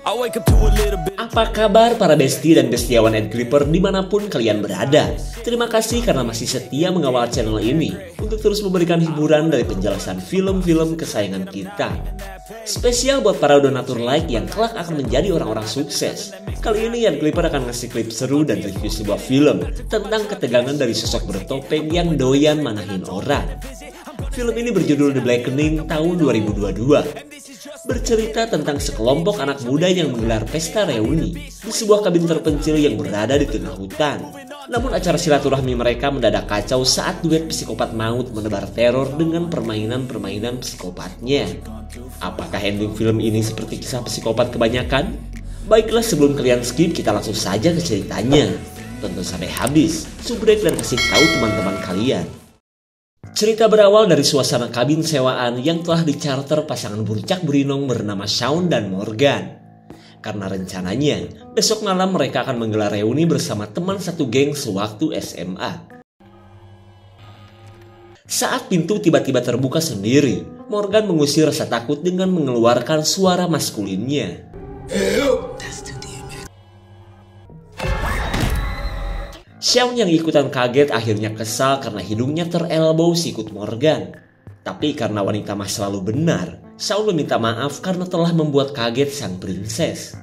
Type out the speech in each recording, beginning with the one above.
Apa kabar para besti dan bestiawan Ed Clipper dimanapun kalian berada? Terima kasih karena masih setia mengawal channel ini untuk terus memberikan hiburan dari penjelasan film-film kesayangan kita. Spesial buat para donatur like yang kelak akan menjadi orang-orang sukses. Kali ini Ed Clipper akan ngasih klip seru dan review sebuah film tentang ketegangan dari sosok bertopeng yang doyan manahin orang. Film ini berjudul The Blackening tahun 2022. Bercerita tentang sekelompok anak muda yang menggelar pesta reuni di sebuah kabin terpencil yang berada di tengah hutan. Namun acara silaturahmi mereka mendadak kacau saat duet psikopat maut menebar teror dengan permainan-permainan psikopatnya. Apakah ending film ini seperti kisah psikopat kebanyakan? Baiklah, sebelum kalian skip, kita langsung saja ke ceritanya. Tonton sampai habis, subrek dan kasih tahu teman-teman kalian. Cerita berawal dari suasana kabin sewaan yang telah dicarter pasangan burcak burinong bernama Shawn dan Morgan. Karena rencananya, besok malam mereka akan menggelar reuni bersama teman satu geng sewaktu SMA. Saat pintu tiba-tiba terbuka sendiri, Morgan mengusir rasa takut dengan mengeluarkan suara maskulinnya. Shawn yang ikutan kaget akhirnya kesal karena hidungnya terelbow sikut Morgan. Tapi karena wanita mah selalu benar, Shawn meminta maaf karena telah membuat kaget sang prinses.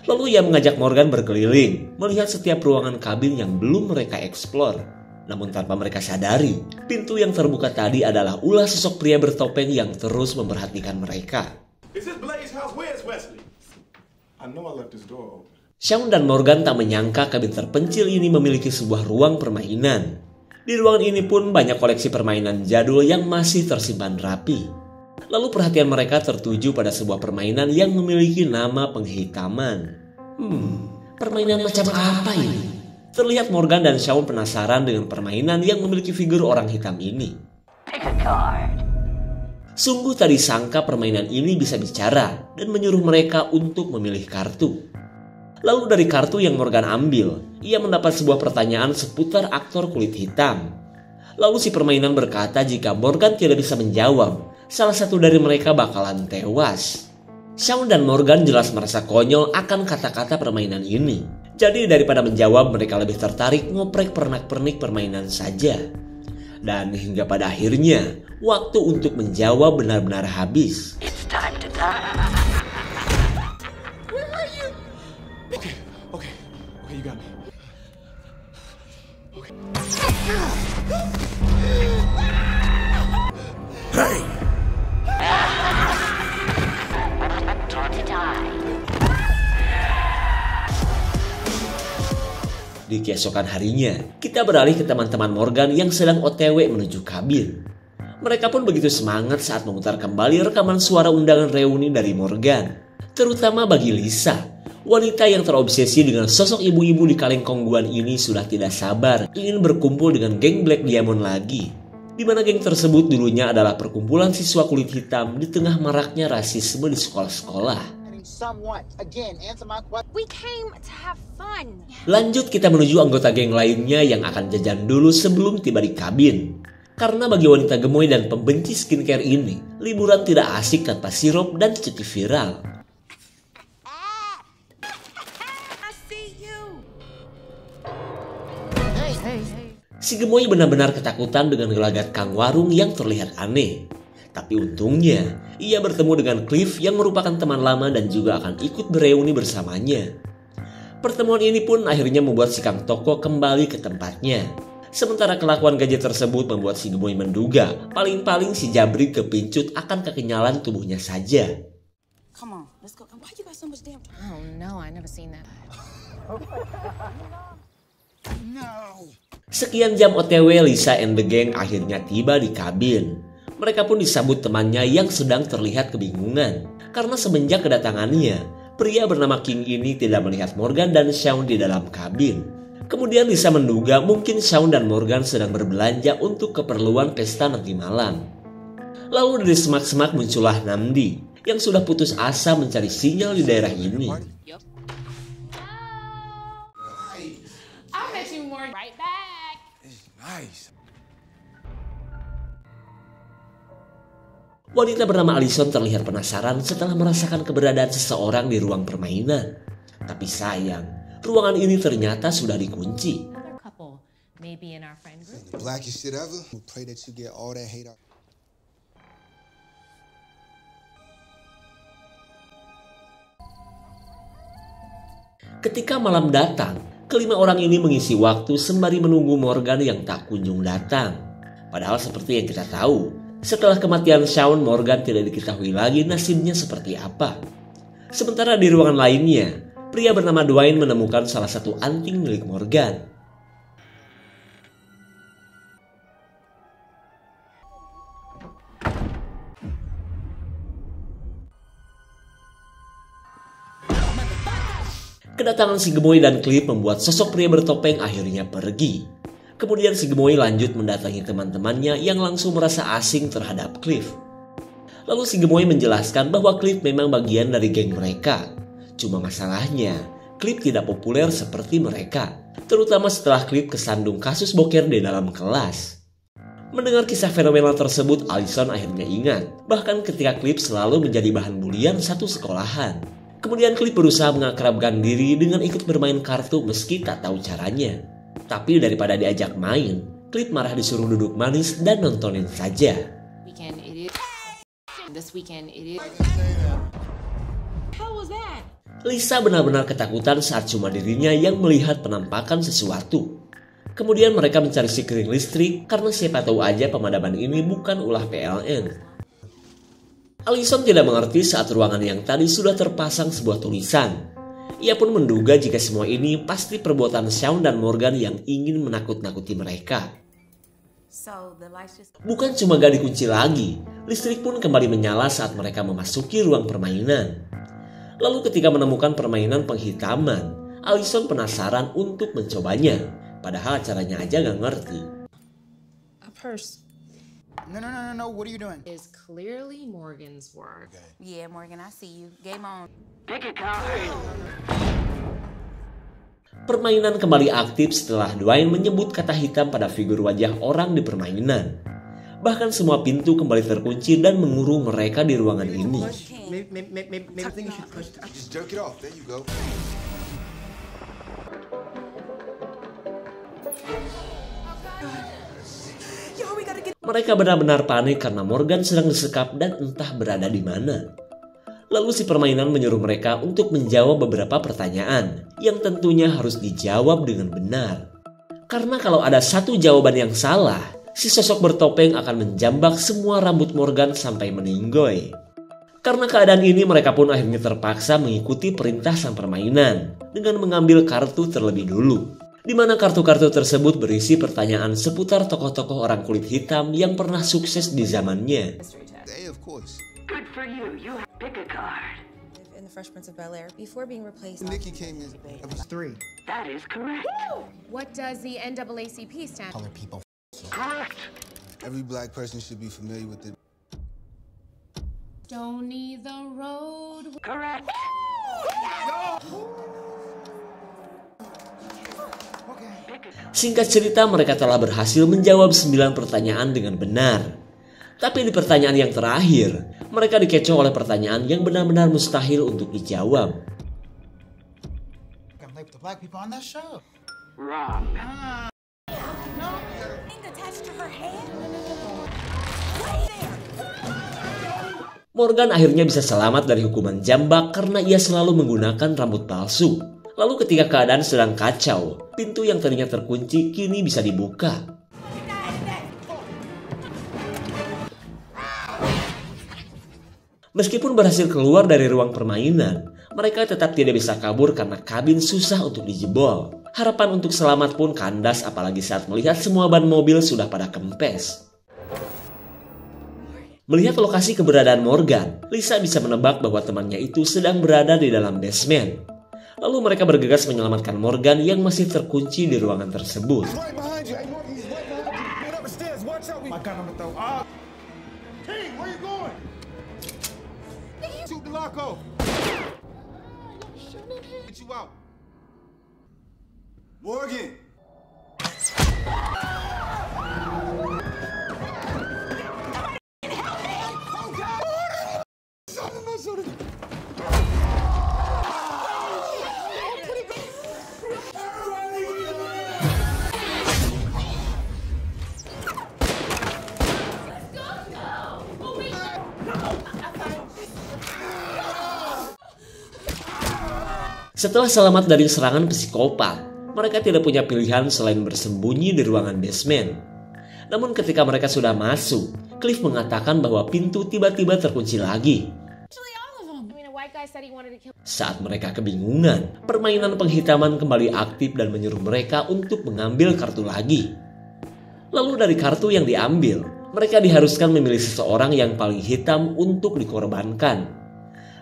Lalu ia mengajak Morgan berkeliling, melihat setiap ruangan kabin yang belum mereka eksplor. Namun tanpa mereka sadari, pintu yang terbuka tadi adalah ulah sosok pria bertopeng yang terus memperhatikan mereka. Shawn dan Morgan tak menyangka kabin terpencil ini memiliki sebuah ruang permainan. Di ruangan ini pun banyak koleksi permainan jadul yang masih tersimpan rapi. Lalu perhatian mereka tertuju pada sebuah permainan yang memiliki nama penghitaman. Permainan macam apa ini? Terlihat Morgan dan Shawn penasaran dengan permainan yang memiliki figur orang hitam ini. Sungguh tak disangka permainan ini bisa bicara dan menyuruh mereka untuk memilih kartu. Lalu dari kartu yang Morgan ambil, ia mendapat sebuah pertanyaan seputar aktor kulit hitam. Lalu si permainan berkata jika Morgan tidak bisa menjawab, salah satu dari mereka bakalan tewas. Shawn dan Morgan jelas merasa konyol akan kata-kata permainan ini. Jadi daripada menjawab, mereka lebih tertarik ngoprek pernak-pernik permainan saja. Dan hingga pada akhirnya, waktu untuk menjawab benar-benar habis. It's time to die. Okay, you got me. Okay. Hey! Di keesokan harinya, kita beralih ke teman-teman Morgan yang sedang OTW menuju kabin. Mereka pun begitu semangat saat memutar kembali rekaman suara undangan reuni dari Morgan. Terutama bagi Lisa. Wanita yang terobsesi dengan sosok ibu-ibu di kaleng kongguan ini sudah tidak sabar ingin berkumpul dengan geng Black Diamond lagi. Di mana geng tersebut dulunya adalah perkumpulan siswa kulit hitam di tengah maraknya rasisme di sekolah-sekolah. Lanjut kita menuju anggota geng lainnya yang akan jajan dulu sebelum tiba di kabin. Karena bagi wanita gemoy dan pembenci skincare ini, liburan tidak asik tanpa sirup dan cuci viral. Si gemoy benar-benar ketakutan dengan gelagat Kang Warung yang terlihat aneh. Tapi untungnya, ia bertemu dengan Cliff yang merupakan teman lama dan juga akan ikut bereuni bersamanya. Pertemuan ini pun akhirnya membuat si Kang Toko kembali ke tempatnya. Sementara kelakuan gadget tersebut membuat si gemoy menduga paling-paling si Jabri kepincut akan kekenyalan tubuhnya saja. Come on, let's go. Why you got so much damn? Oh no, I never seen that. No. Sekian jam OTW, Lisa and the gang akhirnya tiba di kabin. Mereka pun disambut temannya yang sedang terlihat kebingungan. Karena semenjak kedatangannya, pria bernama King ini tidak melihat Morgan dan Shawn di dalam kabin. Kemudian Lisa menduga mungkin Shawn dan Morgan sedang berbelanja untuk keperluan pesta nanti malam. Lalu dari semak-semak muncullah Namdi yang sudah putus asa mencari sinyal di daerah ini. Wanita bernama Allison terlihat penasaran setelah merasakan keberadaan seseorang di ruang permainan. Tapi sayang, ruangan ini ternyata sudah dikunci. Ketika malam datang, kelima orang ini mengisi waktu sembari menunggu Morgan yang tak kunjung datang. Padahal seperti yang kita tahu, setelah kematian Shawn, Morgan tidak diketahui lagi nasibnya seperti apa. Sementara di ruangan lainnya, pria bernama Dwayne menemukan salah satu anting milik Morgan. Kedatangan si gemoy dan Cliff membuat sosok pria bertopeng akhirnya pergi. Kemudian si gemoy lanjut mendatangi teman-temannya yang langsung merasa asing terhadap Cliff. Lalu si gemoy menjelaskan bahwa Cliff memang bagian dari geng mereka. Cuma masalahnya, Cliff tidak populer seperti mereka, terutama setelah Cliff kesandung kasus boker di dalam kelas. Mendengar kisah fenomenal tersebut, Allison akhirnya ingat, bahkan ketika Cliff selalu menjadi bahan bulian satu sekolahan. Kemudian Cliff berusaha mengakrabkan diri dengan ikut bermain kartu meski tak tahu caranya. Tapi daripada diajak main, Cliff marah disuruh duduk manis dan nontonin saja. Lisa benar-benar ketakutan saat cuma dirinya yang melihat penampakan sesuatu. Kemudian mereka mencari sekring listrik karena siapa tahu aja pemadaman ini bukan ulah PLN. Allison tidak mengerti saat ruangan yang tadi sudah terpasang sebuah tulisan. Ia pun menduga jika semua ini pasti perbuatan Shawn dan Morgan yang ingin menakut-nakuti mereka. Bukan cuma gak dikunci lagi, listrik pun kembali menyala saat mereka memasuki ruang permainan. Lalu ketika menemukan permainan penghitaman, Allison penasaran untuk mencobanya. Padahal caranya aja gak ngerti. A purse. No. What are you doing? Is clearly Morgan's work. Okay. Yeah, Morgan, I see you. Game on. Pick a card. Permainan kembali aktif setelah Dwayne menyebut kata hitam pada figur wajah orang di permainan. Bahkan semua pintu kembali terkunci dan mengurung mereka di ruangan ini. Just jerk it off. There you go. Mereka benar-benar panik karena Morgan sedang disekap dan entah berada di mana. Lalu si permainan menyuruh mereka untuk menjawab beberapa pertanyaan yang tentunya harus dijawab dengan benar. Karena kalau ada satu jawaban yang salah, si sosok bertopeng akan menjambak semua rambut Morgan sampai meninggoy. Karena keadaan ini mereka pun akhirnya terpaksa mengikuti perintah sang permainan dengan mengambil kartu terlebih dulu. Di mana kartu-kartu tersebut berisi pertanyaan seputar tokoh-tokoh orang kulit hitam yang pernah sukses di zamannya. Hey, of course. Good for you. You pick a card. In the Fresh Prince of Bel-Air, before being replaced. Nikki came in. It was 3. That is correct. What does the NAACP stand for? Colored people. Correct. Every black person should be familiar with it. Stony the road. Correct. Singkat cerita, mereka telah berhasil menjawab 9 pertanyaan dengan benar. Tapi di pertanyaan yang terakhir, mereka dikecoh oleh pertanyaan yang benar-benar mustahil untuk dijawab. Wrong. Morgan akhirnya bisa selamat dari hukuman jambak karena ia selalu menggunakan rambut palsu. Lalu ketika keadaan sedang kacau, pintu yang tadinya terkunci kini bisa dibuka. Meskipun berhasil keluar dari ruang permainan, mereka tetap tidak bisa kabur karena kabin susah untuk dijebol. Harapan untuk selamat pun kandas apalagi saat melihat semua ban mobil sudah pada kempes. Melihat lokasi keberadaan Morgan, Lisa bisa menebak bahwa temannya itu sedang berada di dalam basement. Lalu mereka bergegas menyelamatkan Morgan yang masih terkunci di ruangan tersebut. Morgan! Setelah selamat dari serangan psikopat, mereka tidak punya pilihan selain bersembunyi di ruangan basement. Namun ketika mereka sudah masuk, Cliff mengatakan bahwa pintu tiba-tiba terkunci lagi. Saat mereka kebingungan, permainan penghitaman kembali aktif dan menyuruh mereka untuk mengambil kartu lagi. Lalu dari kartu yang diambil, mereka diharuskan memilih seseorang yang paling hitam untuk dikorbankan.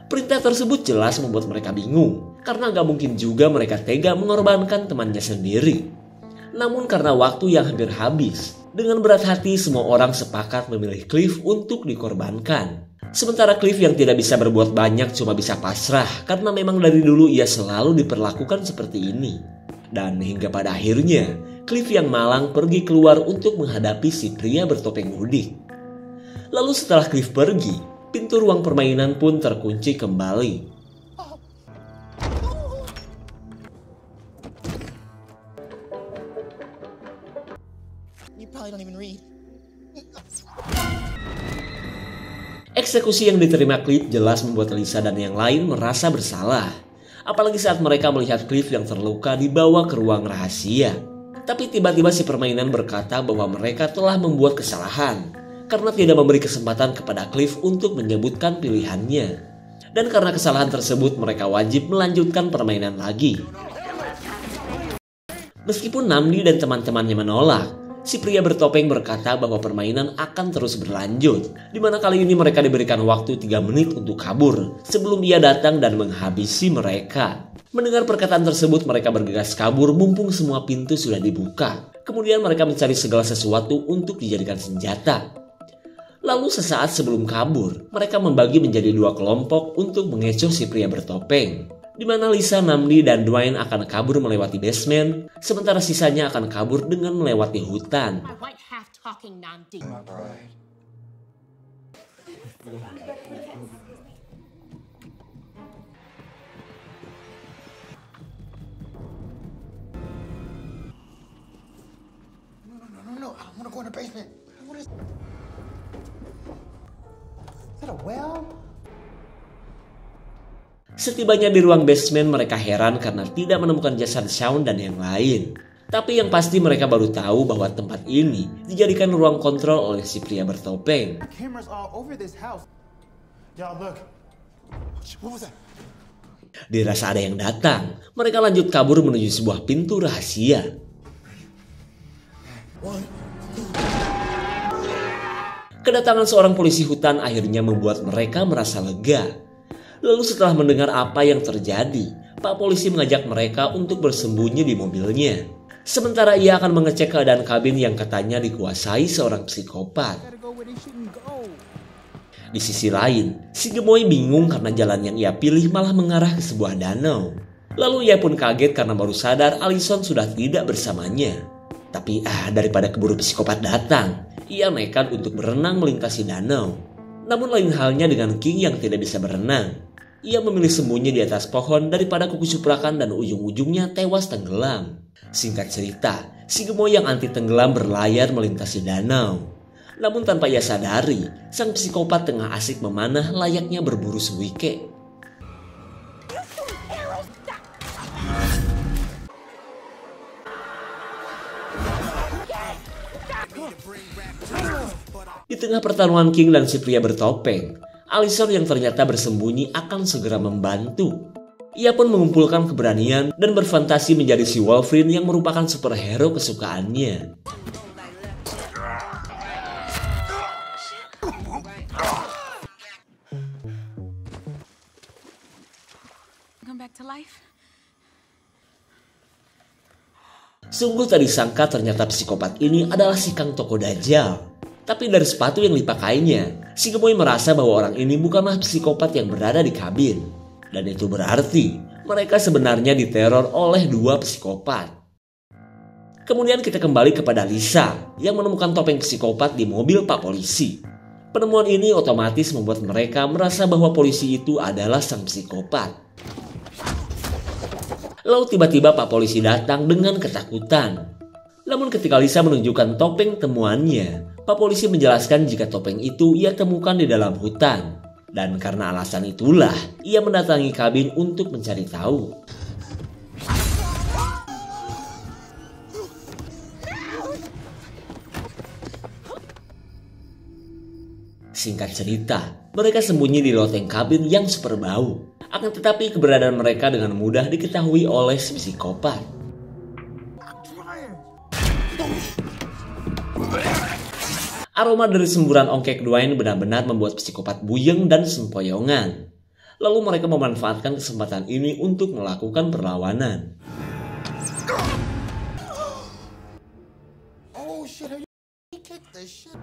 Perintah tersebut jelas membuat mereka bingung, karena gak mungkin juga mereka tega mengorbankan temannya sendiri. Namun karena waktu yang hampir habis, dengan berat hati semua orang sepakat memilih Cliff untuk dikorbankan. Sementara Cliff yang tidak bisa berbuat banyak cuma bisa pasrah karena memang dari dulu ia selalu diperlakukan seperti ini. Dan hingga pada akhirnya, Cliff yang malang pergi keluar untuk menghadapi si pria bertopeng mudik. Lalu setelah Cliff pergi, pintu ruang permainan pun terkunci kembali. Eksekusi yang diterima Cliff jelas membuat Lisa dan yang lain merasa bersalah. Apalagi saat mereka melihat Cliff yang terluka dibawa ke ruang rahasia. Tapi tiba-tiba si permainan berkata bahwa mereka telah membuat kesalahan karena tidak memberi kesempatan kepada Cliff untuk menyebutkan pilihannya. Dan karena kesalahan tersebut mereka wajib melanjutkan permainan lagi. Meskipun Namdi dan teman-temannya menolak, si pria bertopeng berkata bahwa permainan akan terus berlanjut, di mana kali ini mereka diberikan waktu 3 menit untuk kabur sebelum ia datang dan menghabisi mereka. Mendengar perkataan tersebut, mereka bergegas kabur mumpung semua pintu sudah dibuka. Kemudian mereka mencari segala sesuatu untuk dijadikan senjata. Lalu sesaat sebelum kabur, mereka membagi menjadi 2 kelompok untuk mengecoh si pria bertopeng, di mana Lisa, Namdi, dan Dwayne akan kabur melewati basement, sementara sisanya akan kabur dengan melewati hutan. No, I want to go in the basement. Is that a well? Setibanya di ruang basement, mereka heran karena tidak menemukan jasad Shaun dan yang lain. Tapi yang pasti mereka baru tahu bahwa tempat ini dijadikan ruang kontrol oleh si pria bertopeng. Dirasa ada yang datang, mereka lanjut kabur menuju sebuah pintu rahasia. Kedatangan seorang polisi hutan akhirnya membuat mereka merasa lega. Lalu setelah mendengar apa yang terjadi, Pak Polisi mengajak mereka untuk bersembunyi di mobilnya. Sementara ia akan mengecek keadaan kabin yang katanya dikuasai seorang psikopat. Di sisi lain, si Gemoy bingung karena jalan yang ia pilih malah mengarah ke sebuah danau. Lalu ia pun kaget karena baru sadar Allison sudah tidak bersamanya. Tapi daripada keburu psikopat datang, ia nekat untuk berenang melintasi danau. Namun lain halnya dengan King yang tidak bisa berenang. Ia memilih sembunyi di atas pohon daripada kukucuprakan dan ujung-ujungnya tewas tenggelam. Singkat cerita, si Gemoy yang anti tenggelam berlayar melintasi danau. Namun tanpa ia sadari, sang psikopat tengah asik memanah layaknya berburu suike. Di tengah pertarungan King dan si pria bertopeng, Allison yang ternyata bersembunyi akan segera membantu. Ia pun mengumpulkan keberanian dan berfantasi menjadi si Wolverine yang merupakan superhero kesukaannya. Sungguh tak disangka ternyata psikopat ini adalah si Kang Toko Dajjal. Tapi dari sepatu yang dipakainya, si Gemoy merasa bahwa orang ini bukanlah psikopat yang berada di kabin. Dan itu berarti mereka sebenarnya diteror oleh 2 psikopat. Kemudian kita kembali kepada Lisa yang menemukan topeng psikopat di mobil Pak Polisi. Penemuan ini otomatis membuat mereka merasa bahwa polisi itu adalah sang psikopat. Lalu tiba-tiba Pak Polisi datang dengan ketakutan. Namun ketika Lisa menunjukkan topeng temuannya, Pak Polisi menjelaskan jika topeng itu ia temukan di dalam hutan. Dan karena alasan itulah, ia mendatangi kabin untuk mencari tahu. Singkat cerita, mereka sembunyi di loteng kabin yang super bau. Akan tetapi keberadaan mereka dengan mudah diketahui oleh si psikopat. Aroma dari semburan ongkek Dwayne benar-benar membuat psikopat buyeng dan sempoyongan. Lalu mereka memanfaatkan kesempatan ini untuk melakukan perlawanan. Oh shit, he kicked the shit.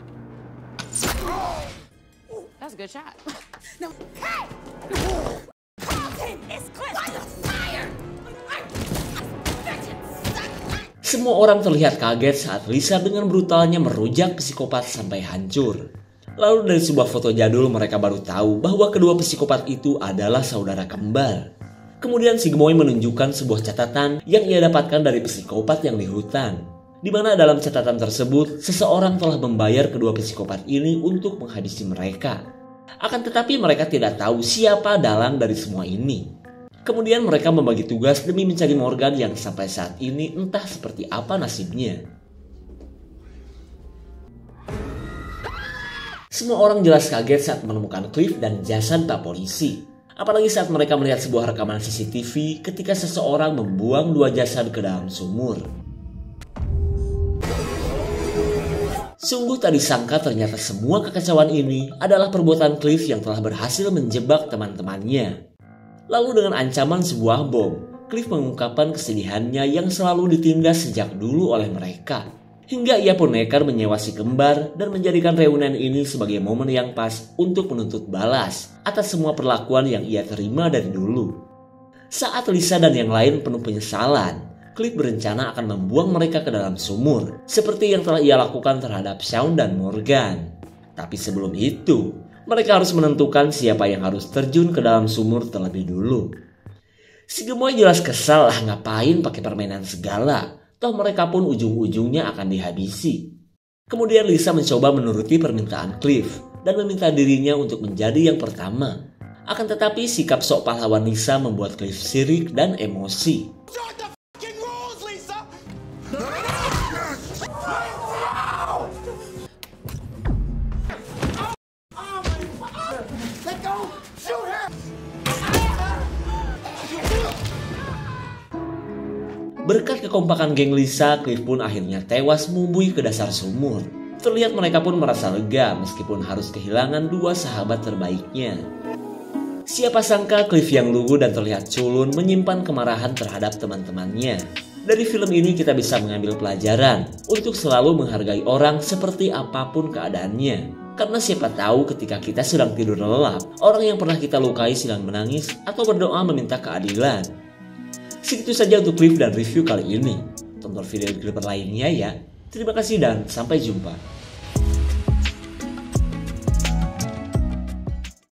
That's a good shot. No. Semua orang terlihat kaget saat Lisa dengan brutalnya merujak psikopat sampai hancur. Lalu dari sebuah foto jadul mereka baru tahu bahwa kedua psikopat itu adalah saudara kembar. Kemudian si gemoy menunjukkan sebuah catatan yang ia dapatkan dari psikopat yang di hutan. Di mana dalam catatan tersebut, seseorang telah membayar kedua psikopat ini untuk menghabisi mereka. Akan tetapi mereka tidak tahu siapa dalang dari semua ini. Kemudian mereka membagi tugas demi mencari Morgan yang sampai saat ini entah seperti apa nasibnya. Semua orang jelas kaget saat menemukan Cliff dan jasad Pak Polisi. Apalagi saat mereka melihat sebuah rekaman CCTV ketika seseorang membuang dua jasad ke dalam sumur. Sungguh tak disangka ternyata semua kekacauan ini adalah perbuatan Cliff yang telah berhasil menjebak teman-temannya. Lalu dengan ancaman sebuah bom, Cliff mengungkapkan kesedihannya yang selalu ditindas sejak dulu oleh mereka. Hingga ia pun nekat menyewa si kembar dan menjadikan reunian ini sebagai momen yang pas untuk menuntut balas atas semua perlakuan yang ia terima dari dulu. Saat Lisa dan yang lain penuh penyesalan, Cliff berencana akan membuang mereka ke dalam sumur, seperti yang telah ia lakukan terhadap Shaun dan Morgan. Tapi sebelum itu, mereka harus menentukan siapa yang harus terjun ke dalam sumur terlebih dulu. Si gemoy jelas kesal lah ngapain pakai permainan segala, toh mereka pun ujung-ujungnya akan dihabisi. Kemudian Lisa mencoba menuruti permintaan Cliff dan meminta dirinya untuk menjadi yang pertama. Akan tetapi sikap sok pahlawan Lisa membuat Cliff sirik dan emosi. Berkat kekompakan geng Lisa, Cliff pun akhirnya tewas membuih ke dasar sumur. Terlihat mereka pun merasa lega meskipun harus kehilangan dua sahabat terbaiknya. Siapa sangka Cliff yang lugu dan terlihat culun menyimpan kemarahan terhadap teman-temannya. Dari film ini kita bisa mengambil pelajaran untuk selalu menghargai orang seperti apapun keadaannya. Karena siapa tahu ketika kita sedang tidur lelap, orang yang pernah kita lukai sedang menangis atau berdoa meminta keadilan. Segitu saja untuk Cliff dan review kali ini. Tonton video Clipper lainnya ya. Terima kasih dan sampai jumpa.